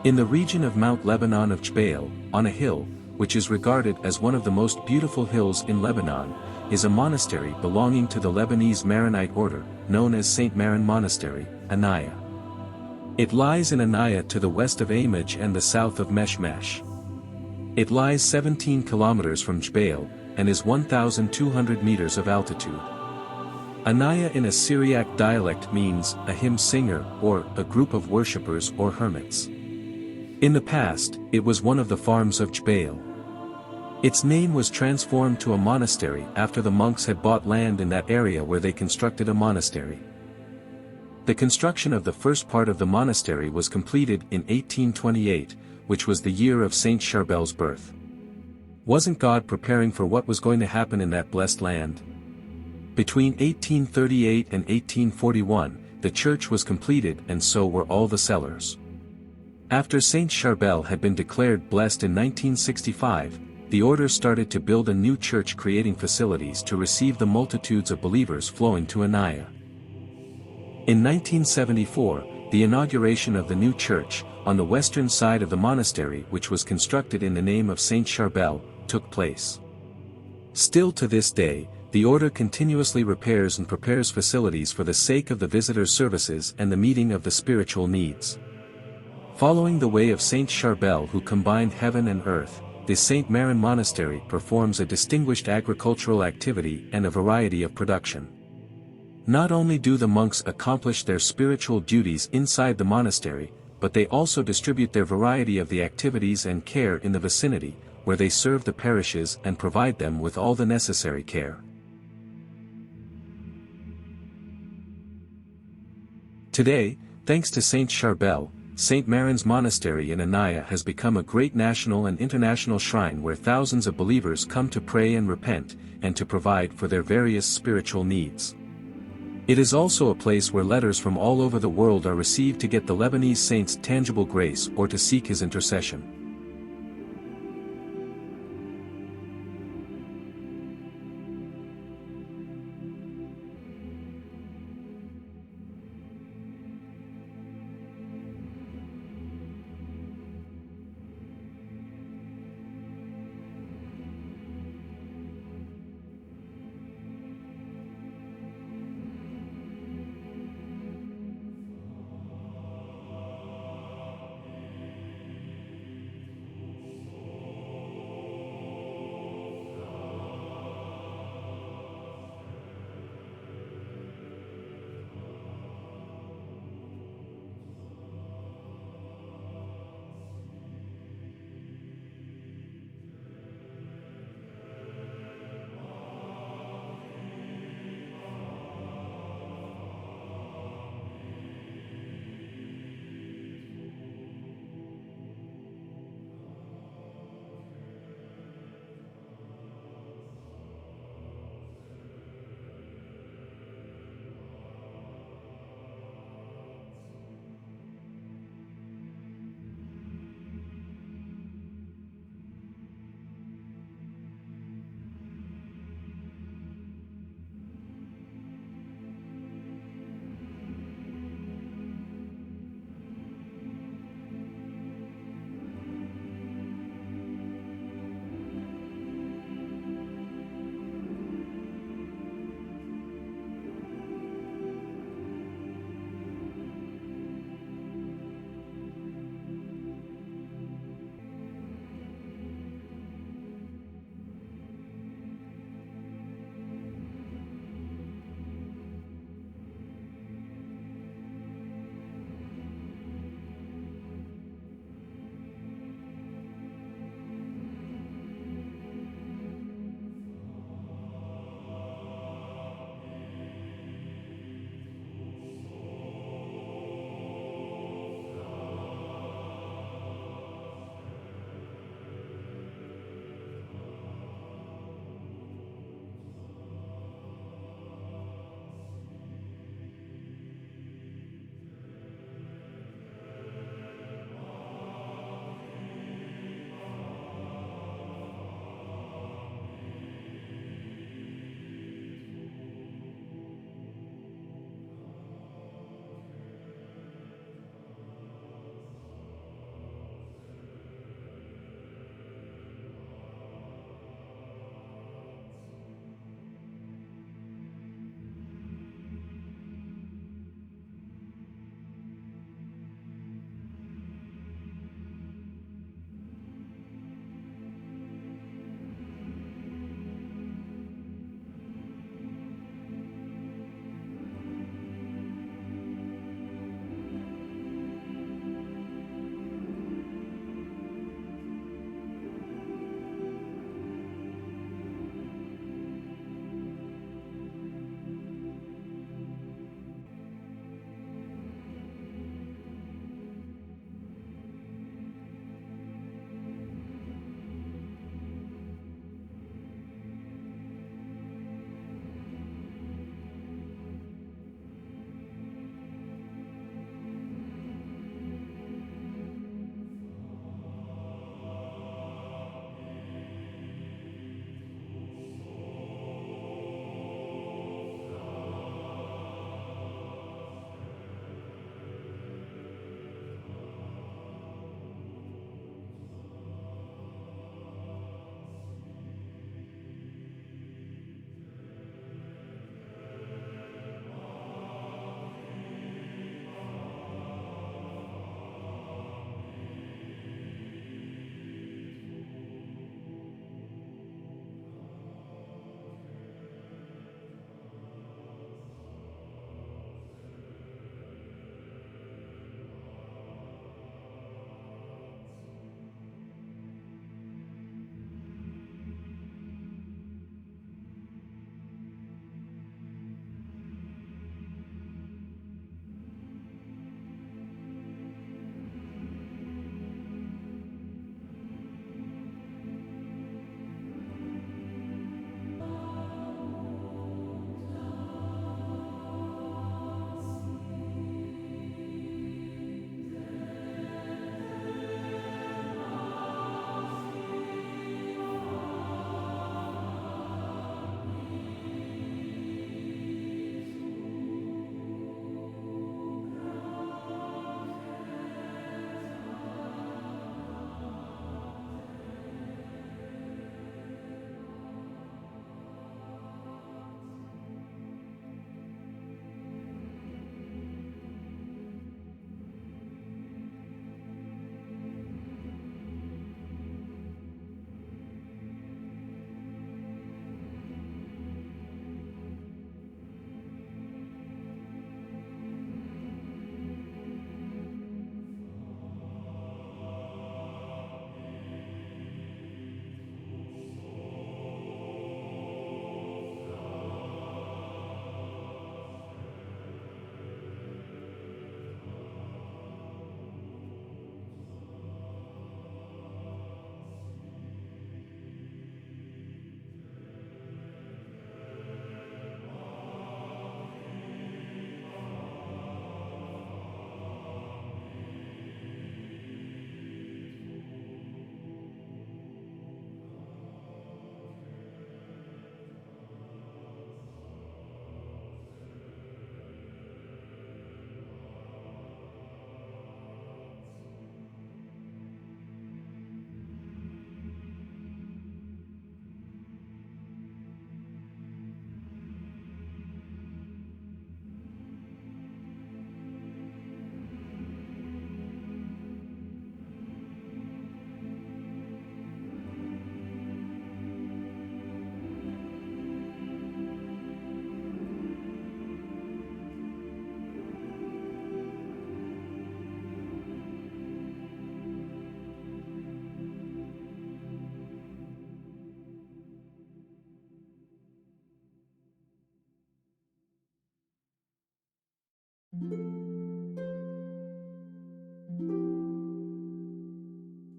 In the region of Mount Lebanon of Charbel, on a hill, which is regarded as one of the most beautiful hills in Lebanon, is a monastery belonging to the Lebanese Maronite order, known as St. Marin Monastery, Annaya. It lies in Annaya to the west of Hermitage and the south of Meshmesh. It lies 17 kilometers from Charbel, and is 1,200 meters of altitude. Annaya in a Syriac dialect means a hymn singer or a group of worshippers or hermits. In the past, it was one of the farms of Charbel. Its name was transformed to a monastery after the monks had bought land in that area where they constructed a monastery. The construction of the first part of the monastery was completed in 1828, which was the year of Saint Charbel's birth. Wasn't God preparing for what was going to happen in that blessed land? Between 1838 and 1841, the church was completed and so were all the cellars. After Saint Charbel had been declared blessed in 1965, the order started to build a new church, creating facilities to receive the multitudes of believers flowing to Annaya. In 1974, the inauguration of the new church, on the western side of the monastery, which was constructed in the name of Saint Charbel, took place. Still to this day, the order continuously repairs and prepares facilities for the sake of the visitors' services and the meeting of the spiritual needs. Following the way of Saint Charbel, who combined heaven and earth, the St. Marin Monastery performs a distinguished agricultural activity and a variety of production. Not only do the monks accomplish their spiritual duties inside the monastery, but they also distribute their variety of the activities and care in the vicinity, where they serve the parishes and provide them with all the necessary care. Today, thanks to Saint Charbel, St. Marin's Monastery in Annaya has become a great national and international shrine where thousands of believers come to pray and repent, and to provide for their various spiritual needs. It is also a place where letters from all over the world are received to get the Lebanese saint's tangible grace or to seek his intercession.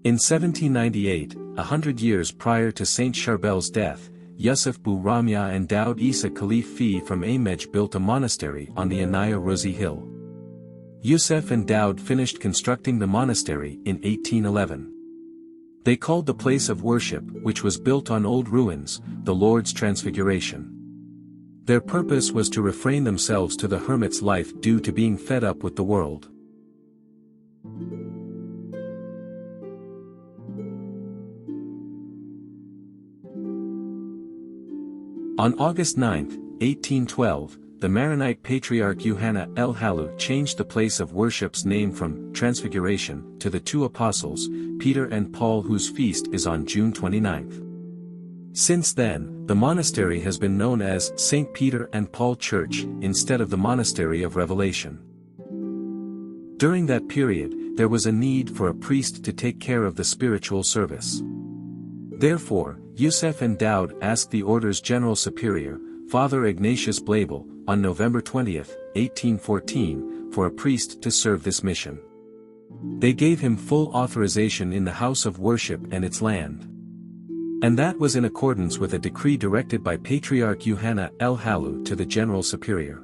In 1798, 100 years prior to Saint Charbel's death, Yusuf Bu Ramya and Daoud Isa Khalif Fi from Amej built a monastery on the Annaya Rosi hill. Yusuf and Daoud finished constructing the monastery in 1811. They called the place of worship, which was built on old ruins, the Lord's Transfiguration. Their purpose was to refrain themselves to the hermit's life due to being fed up with the world. On August 9, 1812, the Maronite Patriarch Yohanna El Halu changed the place of worship's name from Transfiguration to the two apostles, Peter and Paul, whose feast is on June 29. Since then, the monastery has been known as St. Peter and Paul Church instead of the Monastery of Revelation. During that period, there was a need for a priest to take care of the spiritual service. Therefore, Yusuf and Daoud asked the order's general superior, Father Ignatius Blabel, on November 20, 1814, for a priest to serve this mission. They gave him full authorization in the house of worship and its land. And that was in accordance with a decree directed by Patriarch Yohanna El Halu to the general superior.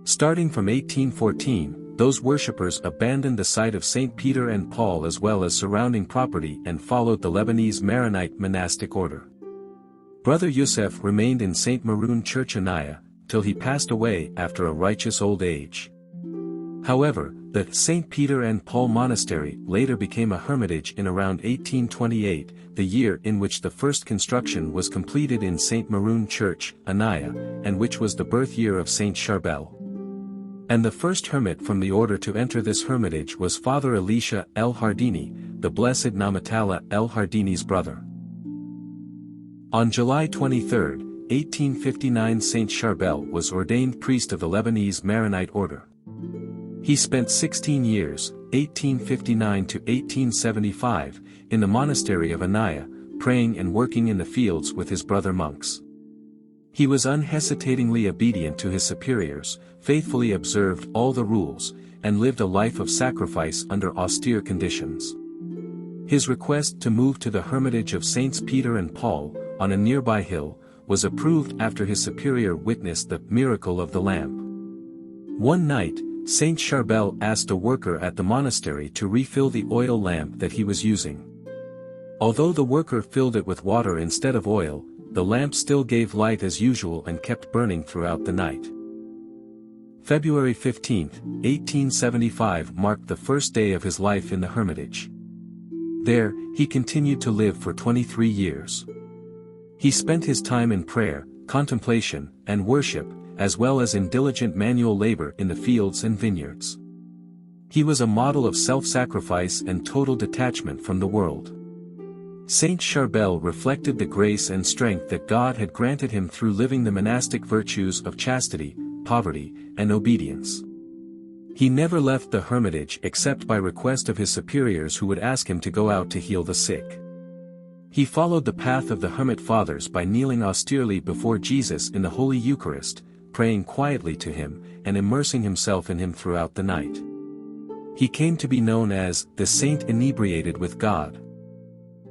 Starting from 1814, those worshippers abandoned the site of St. Peter and Paul as well as surrounding property and followed the Lebanese Maronite monastic order. Brother Yusuf remained in St. Maron Church Annaya, till he passed away after a righteous old age. However, the St. Peter and Paul Monastery later became a hermitage in around 1828, the year in which the first construction was completed in St. Maron Church, Annaya, and which was the birth year of Saint Charbel. And the first hermit from the order to enter this hermitage was Father Elisha El Hardini, the blessed Namatala El Hardini's brother. On July 23, 1859, Saint Charbel was ordained priest of the Lebanese Maronite order. He spent 16 years, 1859 to 1875, in the monastery of Annaya, praying and working in the fields with his brother monks. He was unhesitatingly obedient to his superiors, faithfully observed all the rules, and lived a life of sacrifice under austere conditions. His request to move to the hermitage of Saints Peter and Paul, on a nearby hill, was approved after his superior witnessed the miracle of the lamp. One night, Saint Charbel asked a worker at the monastery to refill the oil lamp that he was using. Although the worker filled it with water instead of oil, the lamp still gave light as usual and kept burning throughout the night. February 15, 1875 marked the first day of his life in the hermitage. There, he continued to live for 23 years. He spent his time in prayer, contemplation, and worship, as well as in diligent manual labor in the fields and vineyards. He was a model of self-sacrifice and total detachment from the world. Saint Charbel reflected the grace and strength that God had granted him through living the monastic virtues of chastity, poverty, and obedience. He never left the hermitage except by request of his superiors who would ask him to go out to heal the sick. He followed the path of the hermit fathers by kneeling austerely before Jesus in the Holy Eucharist, praying quietly to him, and immersing himself in him throughout the night. He came to be known as the Saint Inebriated with God.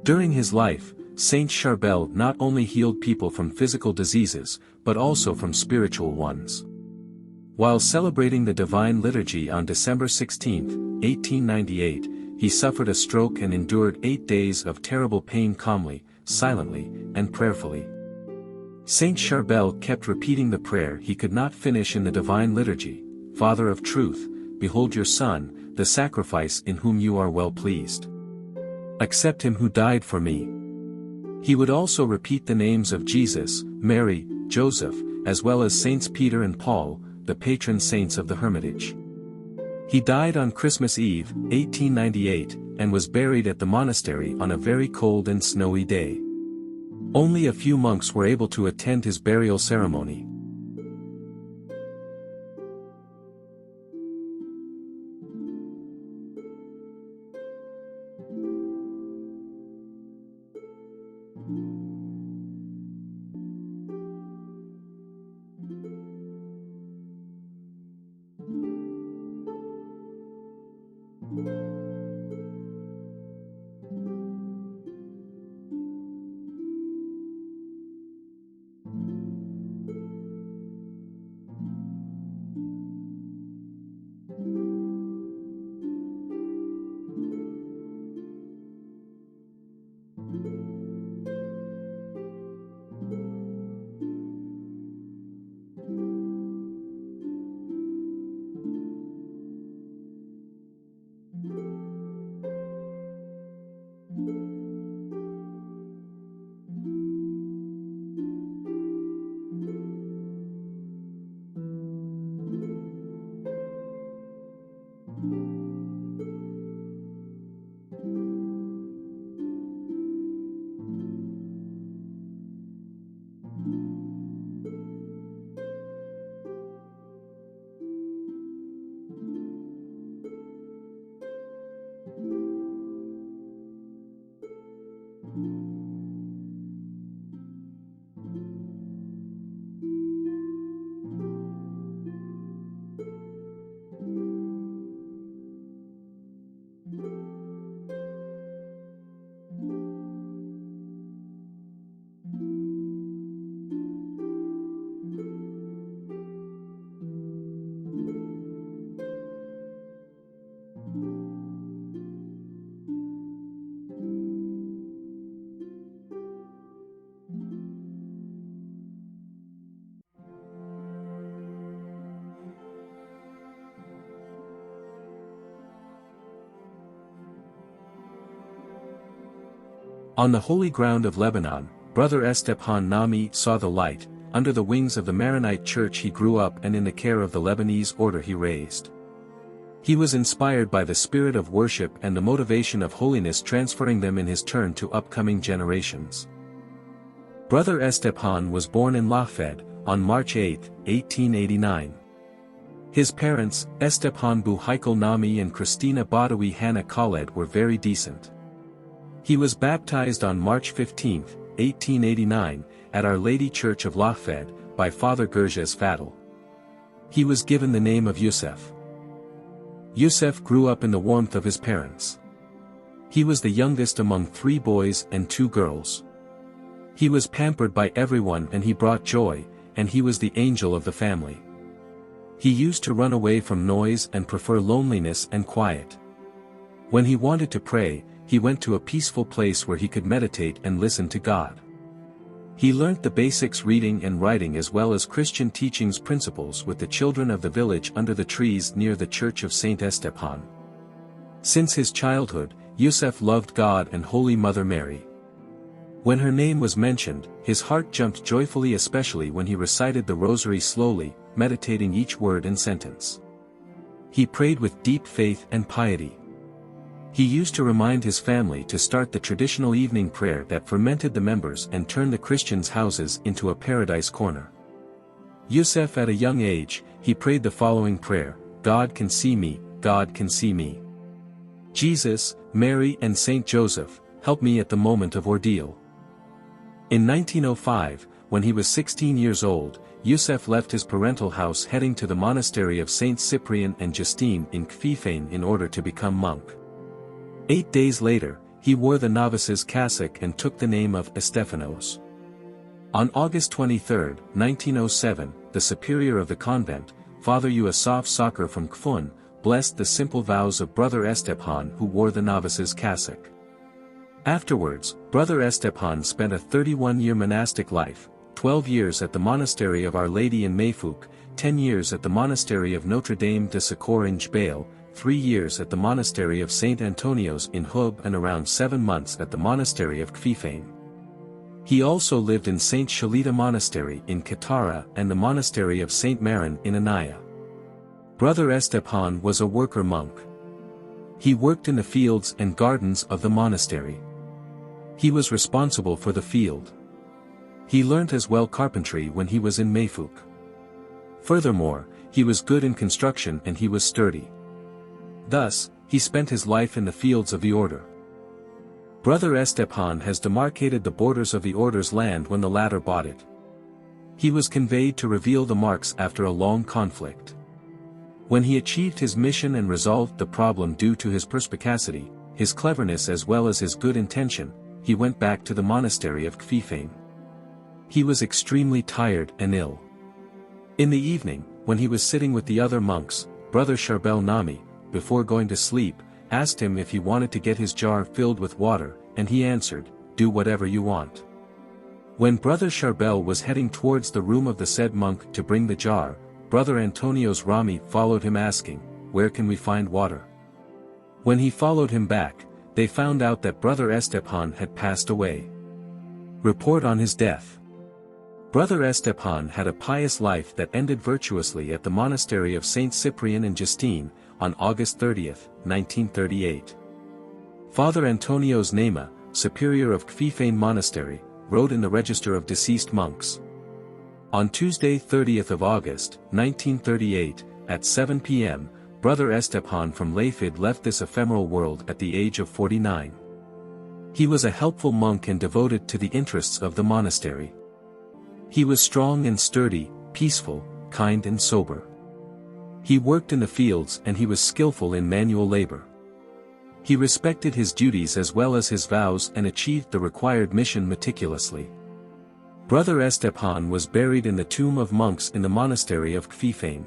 During his life, Saint Charbel not only healed people from physical diseases, but also from spiritual ones. While celebrating the Divine Liturgy on December 16, 1898, he suffered a stroke and endured 8 days of terrible pain calmly, silently, and prayerfully. Saint Charbel kept repeating the prayer he could not finish in the Divine Liturgy, Father of Truth, behold your Son, the sacrifice in whom you are well pleased. Accept him who died for me. He would also repeat the names of Jesus, Mary, Joseph, as well as Saints Peter and Paul, the patron saints of the hermitage. He died on Christmas Eve, 1898, and was buried at the monastery on a very cold and snowy day. Only a few monks were able to attend his burial ceremony. On the holy ground of Lebanon, Brother Estephan Nami saw the light. Under the wings of the Maronite church he grew up and in the care of the Lebanese order he raised. He was inspired by the spirit of worship and the motivation of holiness, transferring them in his turn to upcoming generations. Brother Estephan was born in Lehfed, on March 8, 1889. His parents, Estephan Buhaikal Nami and Christina Badawi Hannah Khaled, were very decent. He was baptized on March 15, 1889, at Our Lady Church of Lehfed, by Father Gerges Fadel. He was given the name of Yusef. Yusef grew up in the warmth of his parents. He was the youngest among 3 boys and 2 girls. He was pampered by everyone and he brought joy, and he was the angel of the family. He used to run away from noise and prefer loneliness and quiet. When he wanted to pray, he went to a peaceful place where he could meditate and listen to God. He learnt the basics, reading and writing, as well as Christian teachings principles with the children of the village under the trees near the church of Saint Estephan. Since his childhood, Yusef loved God and Holy Mother Mary. When her name was mentioned, his heart jumped joyfully, especially when he recited the rosary slowly, meditating each word and sentence. He prayed with deep faith and piety. He used to remind his family to start the traditional evening prayer that fermented the members and turned the Christians' houses into a paradise corner. Yusef, at a young age, he prayed the following prayer: God can see me, God can see me. Jesus, Mary and Saint Joseph, help me at the moment of ordeal. In 1905, when he was 16 years old, Yusef left his parental house heading to the monastery of Saints Cyprien and Justina in Kfifan in order to become monk. 8 days later, he wore the novice's cassock and took the name of Estephanos. On August 23, 1907, the superior of the convent, Father Yusuf Sakhr from Kfifan, blessed the simple vows of Brother Estephan, who wore the novice's cassock. Afterwards, Brother Estephan spent a 31-year monastic life, 12 years at the monastery of Our Lady in Mifouk, 10 years at the monastery of Notre Dame de Secours in Charbel, 3 years at the monastery of Saint Antonio's in Hub, and around 7 months at the monastery of Kfifan. He also lived in Saint Shalita Monastery in Katara and the monastery of Saint Maron in Annaya. Brother Estephan was a worker monk. He worked in the fields and gardens of the monastery. He was responsible for the field. He learnt as well carpentry when he was in Mifouk. Furthermore, he was good in construction and he was sturdy. Thus, he spent his life in the fields of the order. Brother Estephan has demarcated the borders of the order's land when the latter bought it. He was conveyed to reveal the marks after a long conflict. When he achieved his mission and resolved the problem due to his perspicacity, his cleverness as well as his good intention, he went back to the monastery of Kfifan. He was extremely tired and ill. In the evening, when he was sitting with the other monks, Brother Charbel Nami, before going to sleep, asked him if he wanted to get his jar filled with water, and he answered, "Do whatever you want." When Brother Charbel was heading towards the room of the said monk to bring the jar, Brother Antonio's Rami followed him asking, "Where can we find water?" When he followed him back, they found out that Brother Estephan had passed away. Report on his death. Brother Estephan had a pious life that ended virtuously at the monastery of Saint Cyprien and Justina, on August 30, 1938. Father Antonio's Nemat, superior of Kfifan Monastery, wrote in the register of deceased monks. On Tuesday 30th of August, 1938, at 7 p.m., Brother Estephan from Lehfed left this ephemeral world at the age of 49. He was a helpful monk and devoted to the interests of the monastery. He was strong and sturdy, peaceful, kind and sober. He worked in the fields and he was skillful in manual labor. He respected his duties as well as his vows and achieved the required mission meticulously. Brother Estephan was buried in the tomb of monks in the monastery of Kfifan.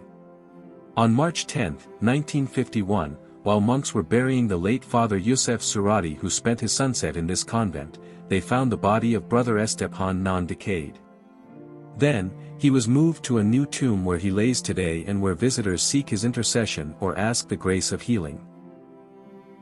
On March 10, 1951, while monks were burying the late Father Yusef Surati, who spent his sunset in this convent, they found the body of Brother Estephan non-decayed. Then, he was moved to a new tomb where he lays today and where visitors seek his intercession or ask the grace of healing.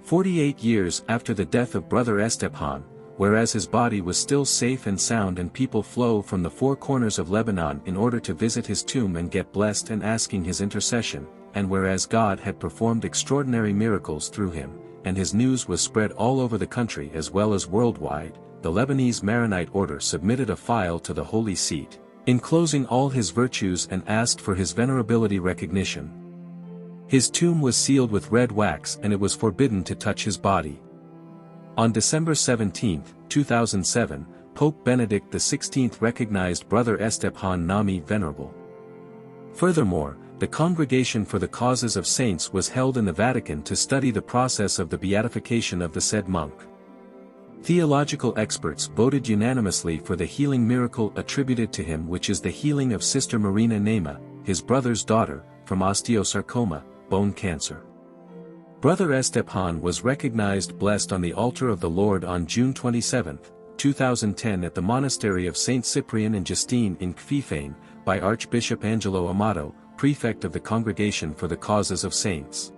48 years after the death of Brother Estephan, whereas his body was still safe and sound, and people flow from the four corners of Lebanon in order to visit his tomb and get blessed and asking his intercession, and whereas God had performed extraordinary miracles through him, and his news was spread all over the country as well as worldwide, the Lebanese Maronite order submitted a file to the Holy Seat, enclosing all his virtues and asked for his venerability recognition. His tomb was sealed with red wax and it was forbidden to touch his body. On December 17, 2007, Pope Benedict XVI recognized Brother Estephan Nami venerable. Furthermore, the Congregation for the Causes of Saints was held in the Vatican to study the process of the beatification of the said monk. Theological experts voted unanimously for the healing miracle attributed to him, which is the healing of Sister Marina Nemat, his brother's daughter, from osteosarcoma, bone cancer. Brother Estephan was recognized blessed on the altar of the Lord on June 27, 2010 at the monastery of Saint Cyprien and Justina in Kfifan, by Archbishop Angelo Amato, prefect of the Congregation for the Causes of Saints.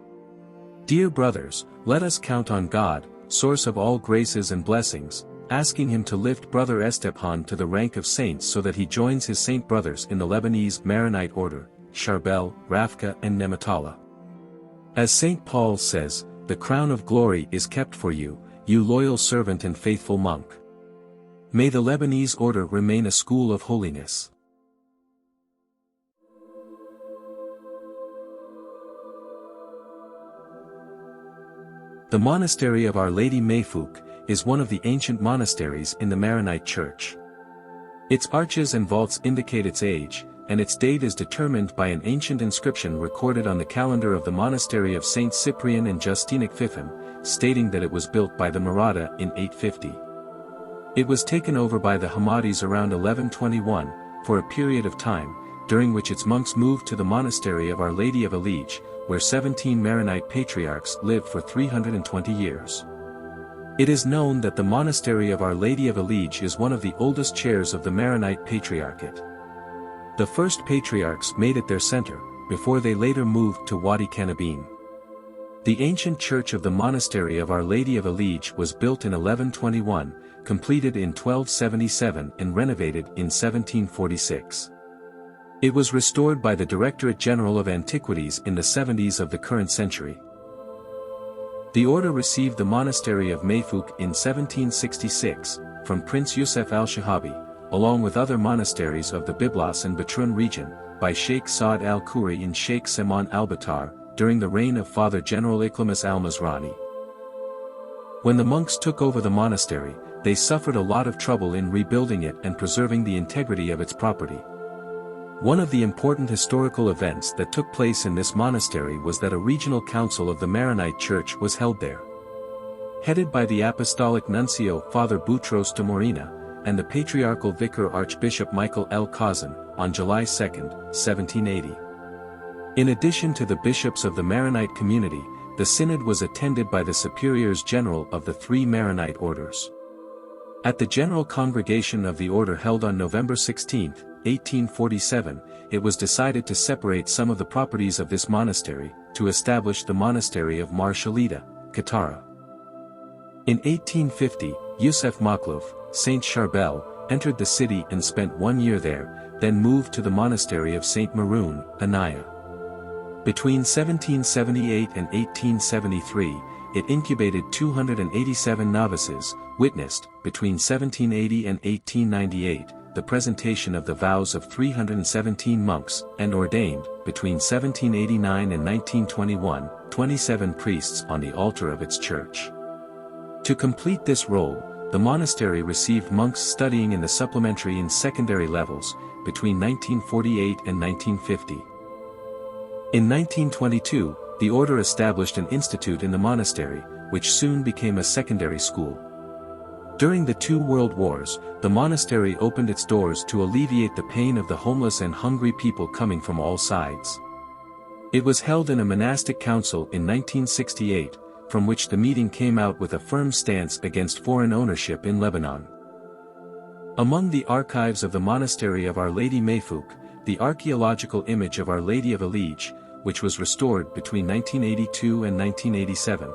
Dear brothers, let us count on God, source of all graces and blessings, asking him to lift Brother Estephan to the rank of saints so that he joins his saint brothers in the Lebanese Maronite order, Charbel, Rafqa and Nemat. As St. Paul says, the crown of glory is kept for you, you loyal servant and faithful monk. May the Lebanese order remain a school of holiness. The monastery of Our Lady Mifouk is one of the ancient monasteries in the Maronite Church. Its arches and vaults indicate its age, and its date is determined by an ancient inscription recorded on the calendar of the monastery of Saint Cyprien and Justina Kfifan, stating that it was built by the Maratha in 850. It was taken over by the Hamadis around 1121, for a period of time, during which its monks moved to the monastery of Our Lady of Elige, where 17 Maronite patriarchs lived for 320 years. It is known that the monastery of Our Lady of Elige is one of the oldest chairs of the Maronite Patriarchate. The first patriarchs made it their center, before they later moved to Wadi Canabine. The ancient church of the monastery of Our Lady of Elige was built in 1121, completed in 1277 and renovated in 1746. It was restored by the Directorate General of Antiquities in the 70s of the current century. The order received the monastery of Mifouk in 1766, from Prince Yusuf al-Shahabi, along with other monasteries of the Byblos and Batrun region, by Sheikh Saad al-Khoury and Sheikh Saman al-Batar, during the reign of Father General Iklamas al-Mazrani. When the monks took over the monastery, they suffered a lot of trouble in rebuilding it and preserving the integrity of its property. One of the important historical events that took place in this monastery was that a regional council of the Maronite Church was held there. Headed by the Apostolic Nuncio Father Boutros de Morina, and the Patriarchal Vicar Archbishop Michael L. Kazan, on July 2, 1780. In addition to the bishops of the Maronite community, the synod was attended by the superiors general of the three Maronite orders. At the General Congregation of the Order held on November 16, 1847, it was decided to separate some of the properties of this monastery, to establish the monastery of Mar Shalida, Qatar. In 1850, Yusuf Maklouf, Saint Charbel, entered the city and spent 1 year there, then moved to the monastery of Saint Maron, Annaya. Between 1778 and 1873, it incubated 287 novices, witnessed, between 1780 and 1898, the presentation of the vows of 317 monks, and ordained, between 1789 and 1921, 27 priests on the altar of its church. To complete this role, the monastery received monks studying in the supplementary and secondary levels, between 1948 and 1950. In 1922, the order established an institute in the monastery, which soon became a secondary school. During the two world wars, the monastery opened its doors to alleviate the pain of the homeless and hungry people coming from all sides. It was held in a monastic council in 1968, from which the meeting came out with a firm stance against foreign ownership in Lebanon. Among the archives of the monastery of Our Lady Mifouk, the archaeological image of Our Lady of Elige, which was restored between 1982 and 1987.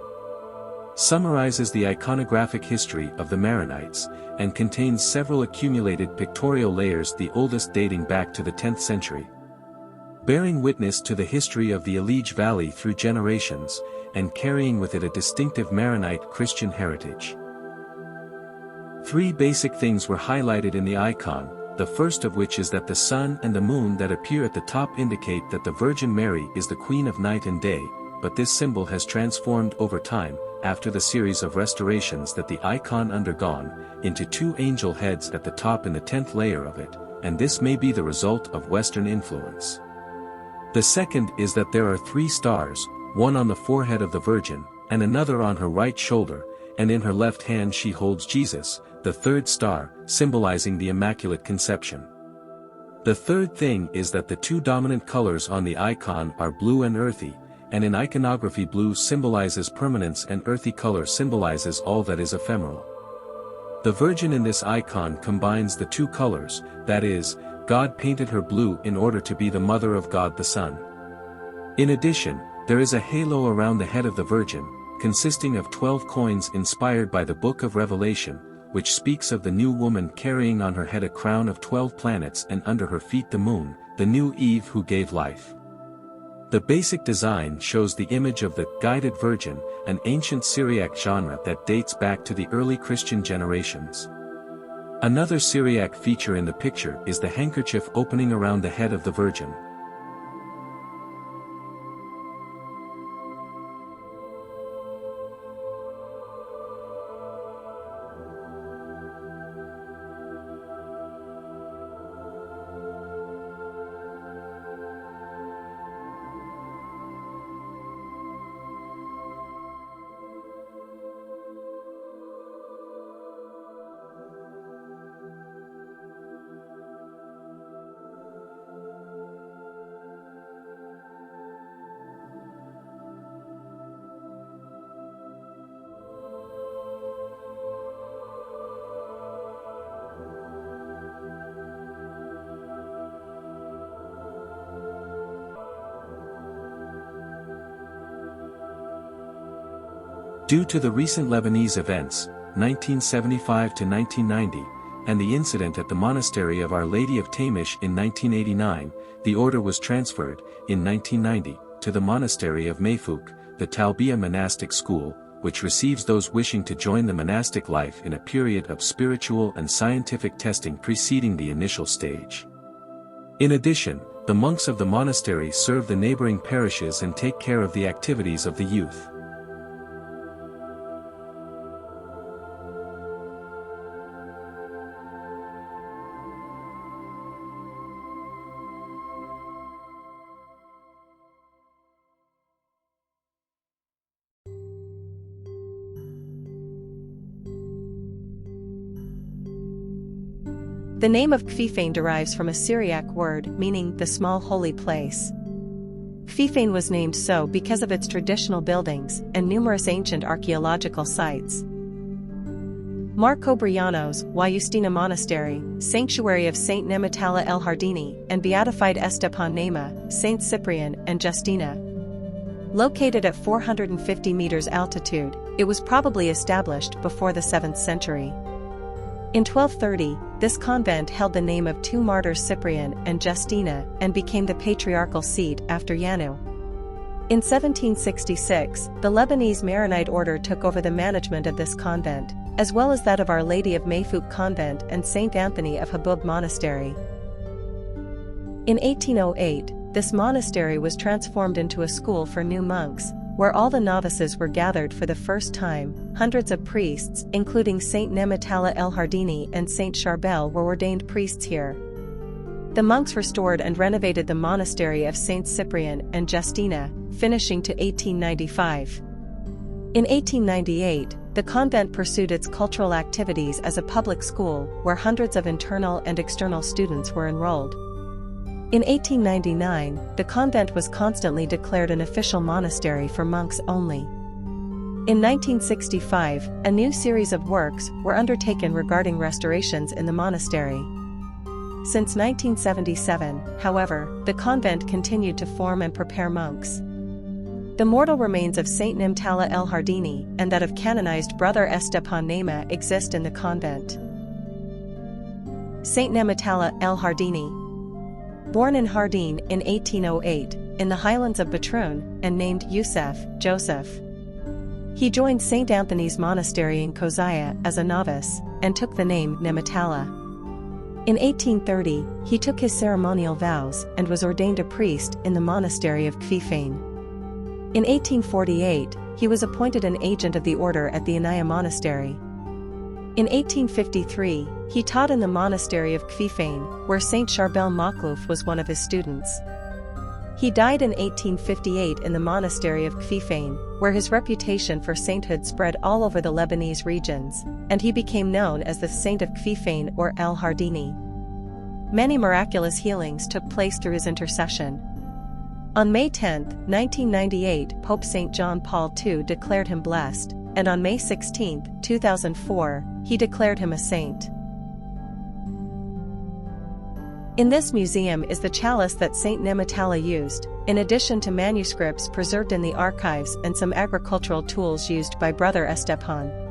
summarizes the iconographic history of the Maronites, and contains several accumulated pictorial layers, the oldest dating back to the 10th century, bearing witness to the history of the Alige Valley through generations, and carrying with it a distinctive Maronite Christian heritage. Three basic things were highlighted in the icon, the first of which is that the sun and the moon that appear at the top indicate that the Virgin Mary is the Queen of night and day, but this symbol has transformed over time, after the series of restorations that the icon undergone, into two angel heads at the top in the 10th layer of it, and this may be the result of Western influence. The second is that there are three stars, one on the forehead of the Virgin, and another on her right shoulder, and in her left hand she holds Jesus, the third star, symbolizing the Immaculate Conception. The third thing is that the two dominant colors on the icon are blue and earthy, and in iconography blue symbolizes permanence and earthy color symbolizes all that is ephemeral. The Virgin in this icon combines the two colors, that is, God painted her blue in order to be the Mother of God the Son. In addition, there is a halo around the head of the Virgin, consisting of 12 coins inspired by the Book of Revelation, which speaks of the new woman carrying on her head a crown of 12 planets and under her feet the moon, the new Eve who gave life. The basic design shows the image of the Guided Virgin, an ancient Syriac genre that dates back to the early Christian generations. Another Syriac feature in the picture is the handkerchief opening around the head of the Virgin. Due to the recent Lebanese events, 1975 to 1990, and the incident at the monastery of Our Lady of Tamish in 1989, the order was transferred, in 1990, to the monastery of Mifouk, the Talbiya monastic school, which receives those wishing to join the monastic life in a period of spiritual and scientific testing preceding the initial stage. In addition, the monks of the monastery serve the neighboring parishes and take care of the activities of the youth. The name of Kfifan derives from a Syriac word meaning the small holy place. Kfifan was named so because of its traditional buildings and numerous ancient archaeological sites. Marcobrianos, Justina Monastery, Sanctuary of Saint Nemat el Hardini, and beatified Estephan Nemat, Saint Cyprien and Justina. Located at 450 meters altitude, it was probably established before the 7th century. In 1230, this convent held the name of two martyrs Cyprien and Justina and became the patriarchal seat after Yanu. In 1766, the Lebanese Maronite order took over the management of this convent, as well as that of Our Lady of Mifouk Convent and St. Anthony of Habub Monastery. In 1808, this monastery was transformed into a school for new monks, where all the novices were gathered for the first time. Hundreds of priests, including Saint Nemat el Hardini and Saint Charbel, were ordained priests here. The monks restored and renovated the monastery of Saint Cyprien and Justina, finishing to 1895. In 1898, the convent pursued its cultural activities as a public school, where hundreds of internal and external students were enrolled. In 1899, the convent was constantly declared an official monastery for monks only. In 1965, a new series of works were undertaken regarding restorations in the monastery. Since 1977, however, the convent continued to form and prepare monks. The mortal remains of Saint Nemat el Hardini and that of canonized brother Estephan Nemat exist in the convent. Saint Nemat el Hardini. Born in Hardin in 1808, in the highlands of Batroun, and named Yusef, Joseph. He joined St. Anthony's Monastery in Kozaya as a novice, and took the name Nematala. In 1830, he took his ceremonial vows and was ordained a priest in the monastery of Kfifan. In 1848, he was appointed an agent of the order at the Annaya monastery. In 1853, he taught in the monastery of Kfifan, where Saint Charbel Makhlouf was one of his students. He died in 1858 in the monastery of Kfifan, where his reputation for sainthood spread all over the Lebanese regions, and he became known as the Saint of Kfifan or El Hardini. Many miraculous healings took place through his intercession. On May 10, 1998, Pope St. John Paul II declared him blessed, and on May 16, 2004, he declared him a saint. In this museum is the chalice that Saint Nemat used, in addition to manuscripts preserved in the archives and some agricultural tools used by Brother Estephan.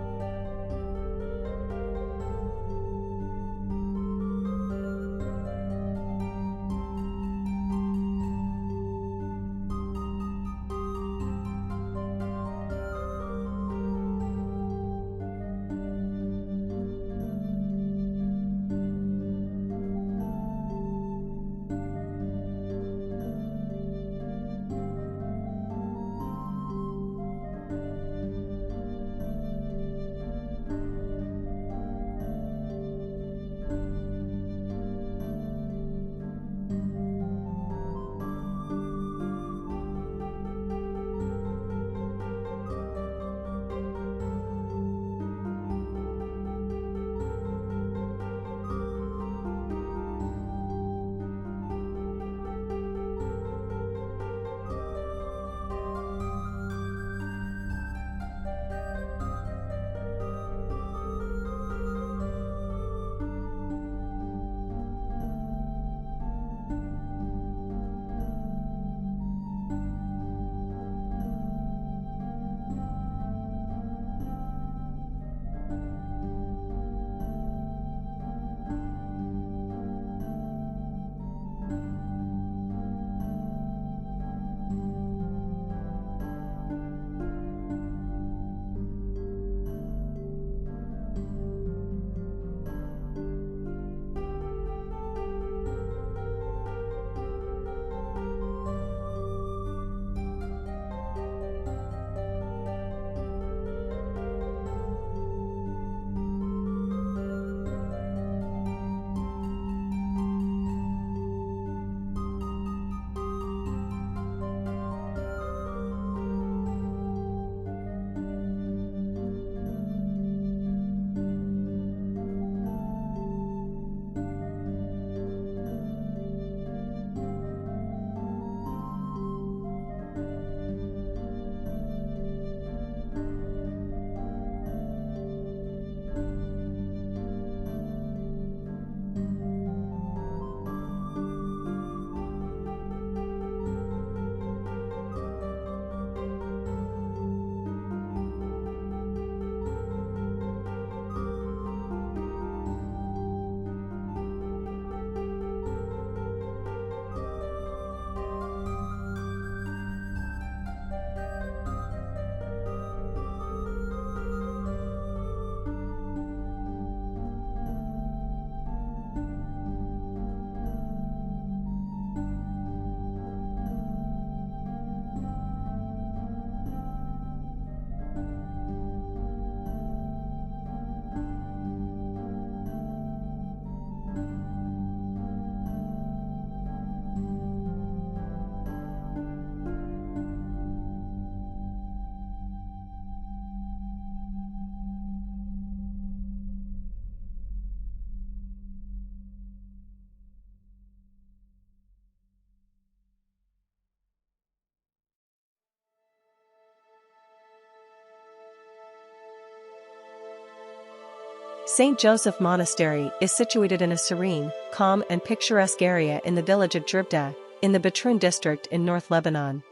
St. Joseph Monastery is situated in a serene, calm and picturesque area in the village of Jerbata, in the Batroun district in North Lebanon.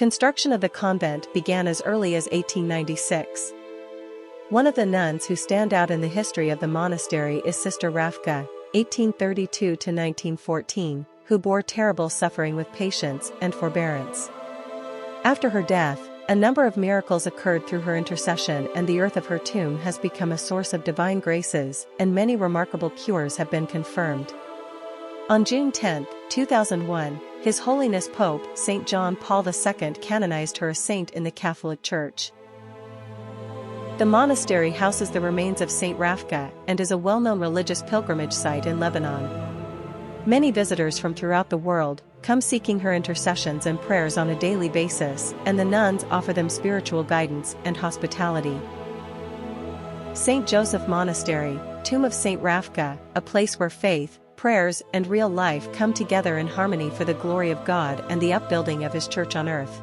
Construction of the convent began as early as 1896. One of the nuns who stand out in the history of the monastery is Sister Rafqa, 1832–1914, who bore terrible suffering with patience and forbearance. After her death, a number of miracles occurred through her intercession, and the earth of her tomb has become a source of divine graces, and many remarkable cures have been confirmed. On June 10, 2001, His Holiness Pope St. John Paul II canonized her a saint in the Catholic Church. The monastery houses the remains of Saint Rafqa and is a well-known religious pilgrimage site in Lebanon. Many visitors from throughout the world come seeking her intercessions and prayers on a daily basis, and the nuns offer them spiritual guidance and hospitality. St. Joseph Monastery, Tomb of Saint Rafqa, a place where faith, prayers, and real life come together in harmony for the glory of God and the upbuilding of His Church on earth.